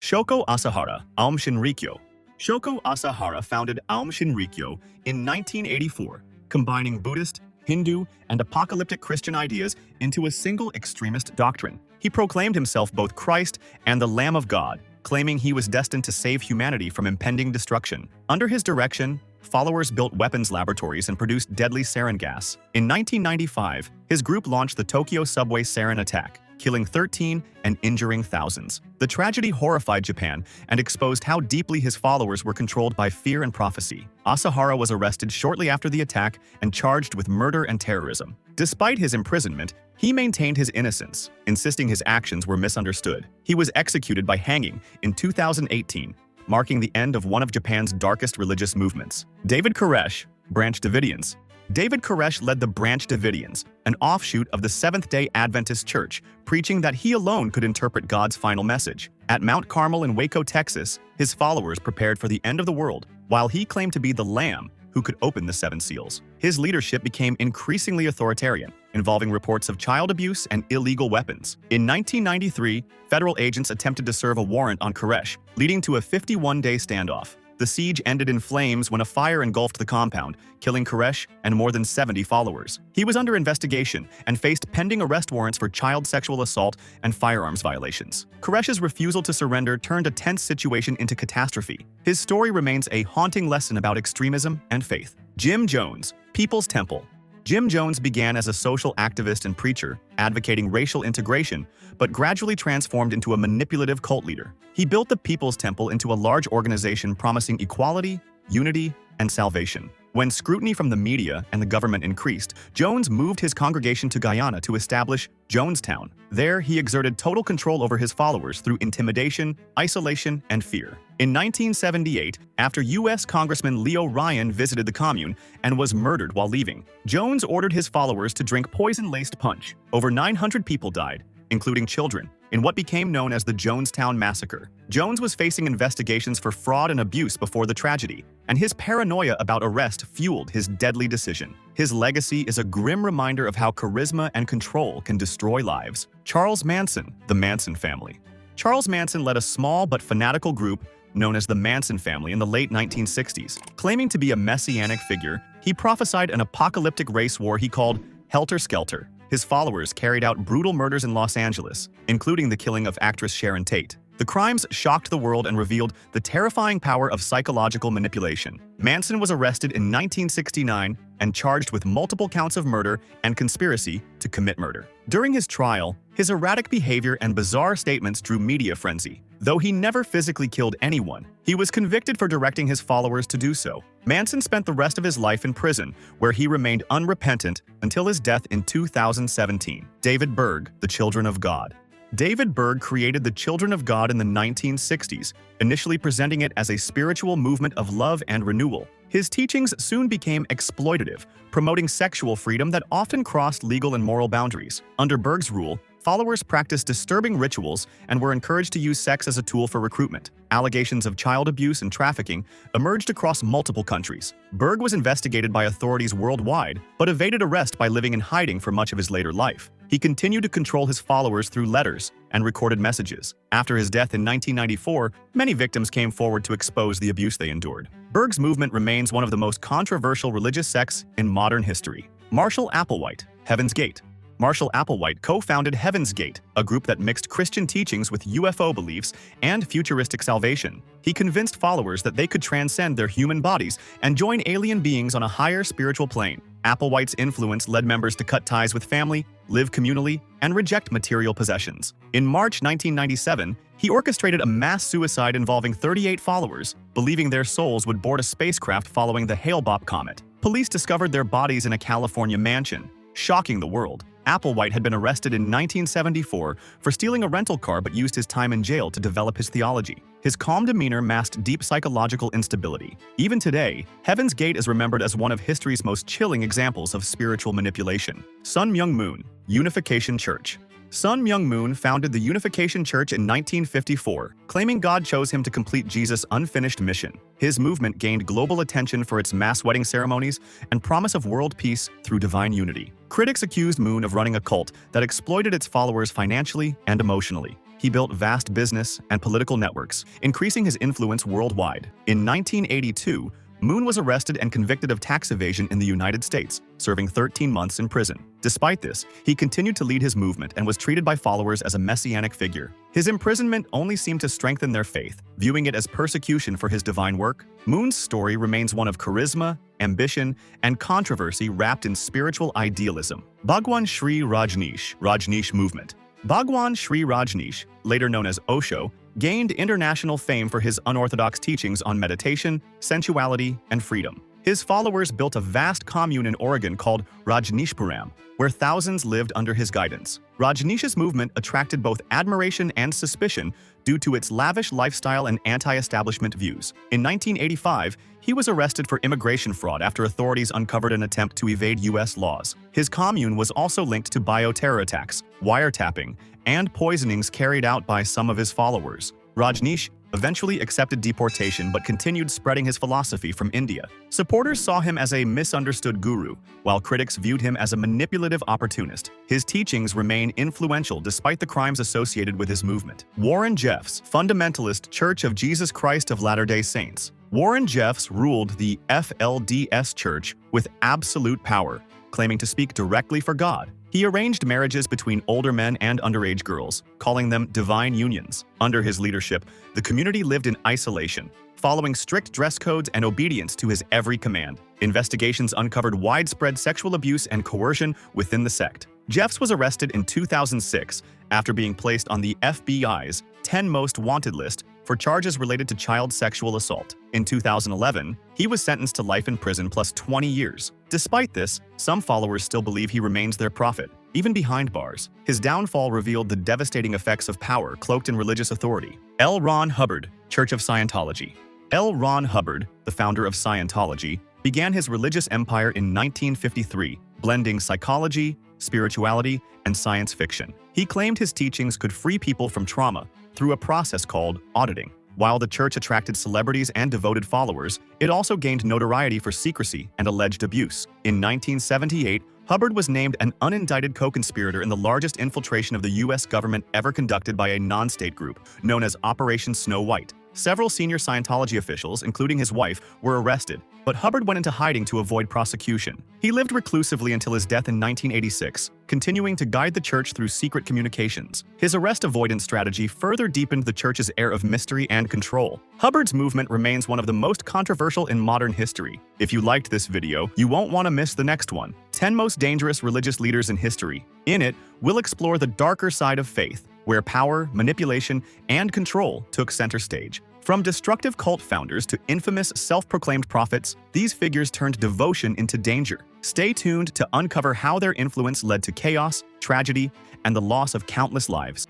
Shoko Asahara, Aum Shinrikyo. Shoko Asahara founded Aum Shinrikyo in 1984, combining Buddhist, Hindu, and apocalyptic Christian ideas into a single extremist doctrine. He proclaimed himself both Christ and the Lamb of God, claiming he was destined to save humanity from impending destruction. Under his direction, followers built weapons laboratories and produced deadly sarin gas. In 1995, his group launched the Tokyo subway sarin attack, killing 13 and injuring thousands. The tragedy horrified Japan and exposed how deeply his followers were controlled by fear and prophecy. Asahara was arrested shortly after the attack and charged with murder and terrorism. Despite his imprisonment, he maintained his innocence, insisting his actions were misunderstood. He was executed by hanging in 2018, marking the end of one of Japan's darkest religious movements. David Koresh, Branch Davidians. David Koresh led the Branch Davidians, an offshoot of the Seventh-day Adventist Church, preaching that he alone could interpret God's final message. At Mount Carmel in Waco, Texas, his followers prepared for the end of the world, while he claimed to be the Lamb who could open the seven seals. His leadership became increasingly authoritarian, involving reports of child abuse and illegal weapons. In 1993, federal agents attempted to serve a warrant on Koresh, leading to a 51-day standoff. The siege ended in flames when a fire engulfed the compound, killing Koresh and more than 70 followers. He was under investigation and faced pending arrest warrants for child sexual assault and firearms violations. Koresh's refusal to surrender turned a tense situation into catastrophe. His story remains a haunting lesson about extremism and faith. Jim Jones, People's Temple. Jim Jones began as a social activist and preacher, advocating racial integration, but gradually transformed into a manipulative cult leader. He built the People's Temple into a large organization promising equality, unity, and salvation. When scrutiny from the media and the government increased, Jones moved his congregation to Guyana to establish Jonestown. There, he exerted total control over his followers through intimidation, isolation, and fear. In 1978, after U.S. Congressman Leo Ryan visited the commune and was murdered while leaving, Jones ordered his followers to drink poison-laced punch. Over 900 people died, including children, in what became known as the Jonestown Massacre. Jones was facing investigations for fraud and abuse before the tragedy, and his paranoia about arrest fueled his deadly decision. His legacy is a grim reminder of how charisma and control can destroy lives. Charles Manson, the Manson family. Charles Manson led a small but fanatical group known as the Manson family in the late 1960s. Claiming to be a messianic figure, he prophesied an apocalyptic race war he called Helter Skelter. His followers carried out brutal murders in Los Angeles, including the killing of actress Sharon Tate. The crimes shocked the world and revealed the terrifying power of psychological manipulation. Manson was arrested in 1969 and charged with multiple counts of murder and conspiracy to commit murder. During his trial, his erratic behavior and bizarre statements drew media frenzy. Though he never physically killed anyone, he was convicted for directing his followers to do so. Manson spent the rest of his life in prison, where he remained unrepentant until his death in 2017. David Berg, the Children of God. David Berg created the Children of God in the 1960s, initially presenting it as a spiritual movement of love and renewal. His teachings soon became exploitative, promoting sexual freedom that often crossed legal and moral boundaries. Under Berg's rule, followers practiced disturbing rituals and were encouraged to use sex as a tool for recruitment. Allegations of child abuse and trafficking emerged across multiple countries. Berg was investigated by authorities worldwide, but evaded arrest by living in hiding for much of his later life. He continued to control his followers through letters and recorded messages. After his death in 1994, many victims came forward to expose the abuse they endured. Berg's movement remains one of the most controversial religious sects in modern history. Marshall Applewhite, Heaven's Gate. Marshall Applewhite co-founded Heaven's Gate, a group that mixed Christian teachings with UFO beliefs and futuristic salvation. He convinced followers that they could transcend their human bodies and join alien beings on a higher spiritual plane. Applewhite's influence led members to cut ties with family, live communally, and reject material possessions. In March 1997, he orchestrated a mass suicide involving 38 followers, believing their souls would board a spacecraft following the Hale-Bopp comet. Police discovered their bodies in a California mansion, shocking the world. Applewhite had been arrested in 1974 for stealing a rental car but used his time in jail to develop his theology. His calm demeanor masked deep psychological instability. Even today, Heaven's Gate is remembered as one of history's most chilling examples of spiritual manipulation. Sun Myung Moon, Unification Church. Sun Myung Moon founded the Unification Church in 1954, claiming God chose him to complete Jesus' unfinished mission. His movement gained global attention for its mass wedding ceremonies and promise of world peace through divine unity. Critics accused Moon of running a cult that exploited its followers financially and emotionally. he built vast business and political networks, increasing his influence worldwide. In 1982, Moon was arrested and convicted of tax evasion in the United States, serving 13 months in prison. Despite this, he continued to lead his movement and was treated by followers as a messianic figure. His imprisonment only seemed to strengthen their faith, viewing it as persecution for his divine work. Moon's story remains one of charisma, ambition, and controversy wrapped in spiritual idealism. Bhagwan Shree Rajneesh movement. Bhagwan Shree Rajneesh, later known as Osho, gained international fame for his unorthodox teachings on meditation, sensuality, and freedom. His followers built a vast commune in Oregon called Rajneeshpuram, where thousands lived under his guidance. Rajneesh's movement attracted both admiration and suspicion due to its lavish lifestyle and anti-establishment views. In 1985, he was arrested for immigration fraud after authorities uncovered an attempt to evade U.S. laws. His commune was also linked to bioterror attacks, wiretapping, and poisonings carried out by some of his followers. Rajneesh eventually accepted deportation but continued spreading his philosophy from India. Supporters saw him as a misunderstood guru, while critics viewed him as a manipulative opportunist. His teachings remain influential despite the crimes associated with his movement. Warren Jeffs, Fundamentalist Church of Jesus Christ of Latter-day Saints. Warren Jeffs ruled the FLDS Church with absolute power, claiming to speak directly for God. He arranged marriages between older men and underage girls, calling them divine unions. Under his leadership, the community lived in isolation, following strict dress codes and obedience to his every command. Investigations uncovered widespread sexual abuse and coercion within the sect. Jeffs was arrested in 2006 after being placed on the FBI's 10 Most Wanted list for charges related to child sexual assault. In 2011, he was sentenced to life in prison plus 20 years. Despite this, some followers still believe he remains their prophet, even behind bars. His downfall revealed the devastating effects of power cloaked in religious authority. LRonHubbard, Church of Scientology. LRonHubbard, the founder of Scientology, began his religious empire in 1953, blending psychology, spirituality, and science fiction. He claimed his teachings could free people from trauma through a process called auditing. While the church attracted celebrities and devoted followers, it also gained notoriety for secrecy and alleged abuse. In 1978, Hubbard was named an unindicted co-conspirator in the largest infiltration of the U.S. government ever conducted by a non-state group, known as Operation Snow White. Several senior Scientology officials, including his wife, were arrested, but Hubbard went into hiding to avoid prosecution. He lived reclusively until his death in 1986, continuing to guide the church through secret communications. His arrest avoidance strategy further deepened the church's air of mystery and control. Hubbard's movement remains one of the most controversial in modern history. If you liked this video, you won't want to miss the next one: 10 Most Dangerous Religious Leaders in History. In it, we'll explore the darker side of faith, where power, manipulation, and control took center stage. From destructive cult founders to infamous self-proclaimed prophets, these figures turned devotion into danger. Stay tuned to uncover how their influence led to chaos, tragedy, and the loss of countless lives.